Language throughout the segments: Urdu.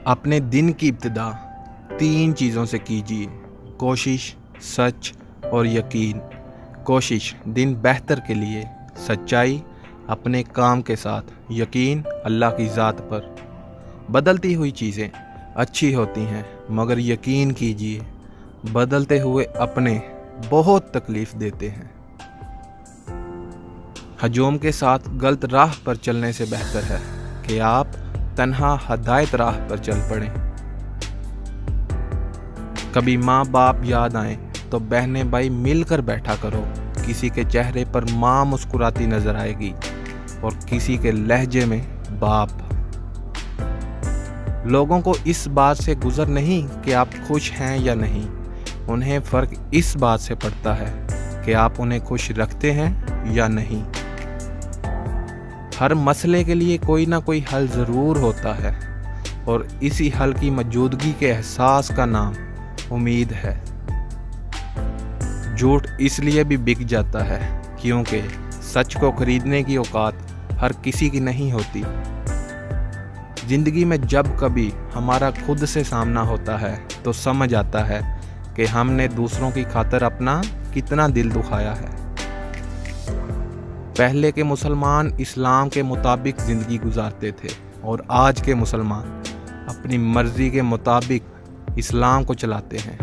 اپنے دن کی ابتدا 3 چیزوں سے کیجیے: کوشش، سچ اور یقین۔ کوشش دن بہتر کے لیے، سچائی اپنے کام کے ساتھ، یقین اللہ کی ذات پر۔ بدلتی ہوئی چیزیں اچھی ہوتی ہیں، مگر یقین کیجیے بدلتے ہوئے اپنے بہت تکلیف دیتے ہیں۔ ہجوم کے ساتھ غلط راہ پر چلنے سے بہتر ہے کہ آپ تنہا ہدایت راہ پر چل پڑیں۔ کبھی ماں باپ یاد آئیں تو بہنیں بھائی مل کر بیٹھا کرو۔ کسی کے چہرے پر ماں مسکراتی نظر آئے گی اور کسی کے لہجے میں باپ۔ لوگوں کو اس بات سے گزر نہیں کہ آپ خوش ہیں یا نہیں، انہیں فرق اس بات سے پڑتا ہے کہ آپ انہیں خوش رکھتے ہیں یا نہیں۔ ہر مسئلے کے لیے کوئی نہ کوئی حل ضرور ہوتا ہے، اور اسی حل کی موجودگی کے احساس کا نام امید ہے۔ جھوٹ اس لیے بھی بک جاتا ہے کیونکہ سچ کو خریدنے کی اوقات ہر کسی کی نہیں ہوتی۔ زندگی میں جب کبھی ہمارا خود سے سامنا ہوتا ہے تو سمجھ آتا ہے کہ ہم نے دوسروں کی خاطر اپنا کتنا دل دکھایا ہے۔ پہلے کے مسلمان اسلام کے مطابق زندگی گزارتے تھے، اور آج کے مسلمان اپنی مرضی کے مطابق اسلام کو چلاتے ہیں۔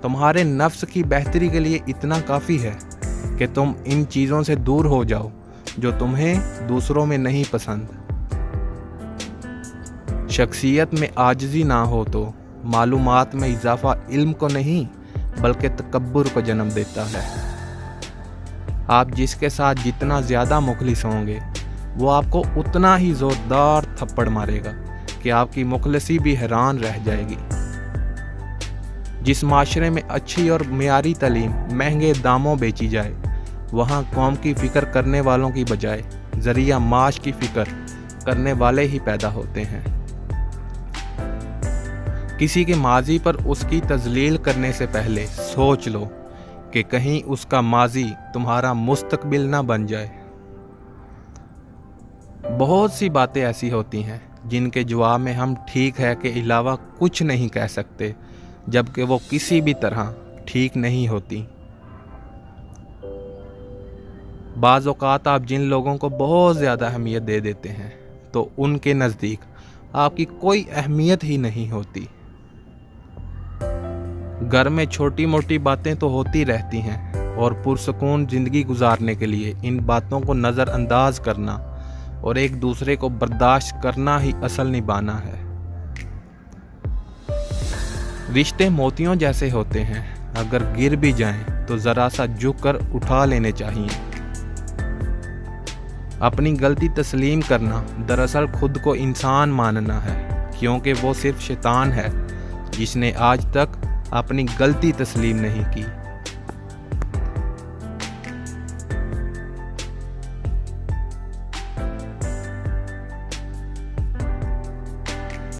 تمہارے نفس کی بہتری کے لیے اتنا کافی ہے کہ تم ان چیزوں سے دور ہو جاؤ جو تمہیں دوسروں میں نہیں پسند۔ شخصیت میں عاجزی نہ ہو تو معلومات میں اضافہ علم کو نہیں بلکہ تکبر کو جنم دیتا ہے۔ آپ جس کے ساتھ جتنا زیادہ مخلص ہوں گے وہ آپ کو اتنا ہی زوردار تھپڑ مارے گا کہ آپ کی مخلصی بھی حیران رہ جائے گی۔ جس معاشرے میں اچھی اور معیاری تعلیم مہنگے داموں بیچی جائے، وہاں قوم کی فکر کرنے والوں کی بجائے ذریعہ معاش کی فکر کرنے والے ہی پیدا ہوتے ہیں۔ کسی کے ماضی پر اس کی تذلیل کرنے سے پہلے سوچ لو کہ کہیں اس کا ماضی تمہارا مستقبل نہ بن جائے۔ بہت سی باتیں ایسی ہوتی ہیں جن کے جواب میں ہم ٹھیک ہے کے علاوہ کچھ نہیں کہہ سکتے، جبکہ وہ کسی بھی طرح ٹھیک نہیں ہوتی۔ بعض اوقات آپ جن لوگوں کو بہت زیادہ اہمیت دے دیتے ہیں تو ان کے نزدیک آپ کی کوئی اہمیت ہی نہیں ہوتی۔ گھر میں چھوٹی موٹی باتیں تو ہوتی رہتی ہیں، اور پرسکون زندگی گزارنے کے لیے ان باتوں کو نظر انداز کرنا اور ایک دوسرے کو برداشت کرنا ہی اصل نبھانا ہے۔ رشتے موتیوں جیسے ہوتے ہیں، اگر گر بھی جائیں تو ذرا سا جھک کر اٹھا لینے چاہیے۔ اپنی غلطی تسلیم کرنا دراصل خود کو انسان ماننا ہے، کیونکہ وہ صرف شیطان ہے جس نے آج تک اپنی غلطی تسلیم نہیں کی۔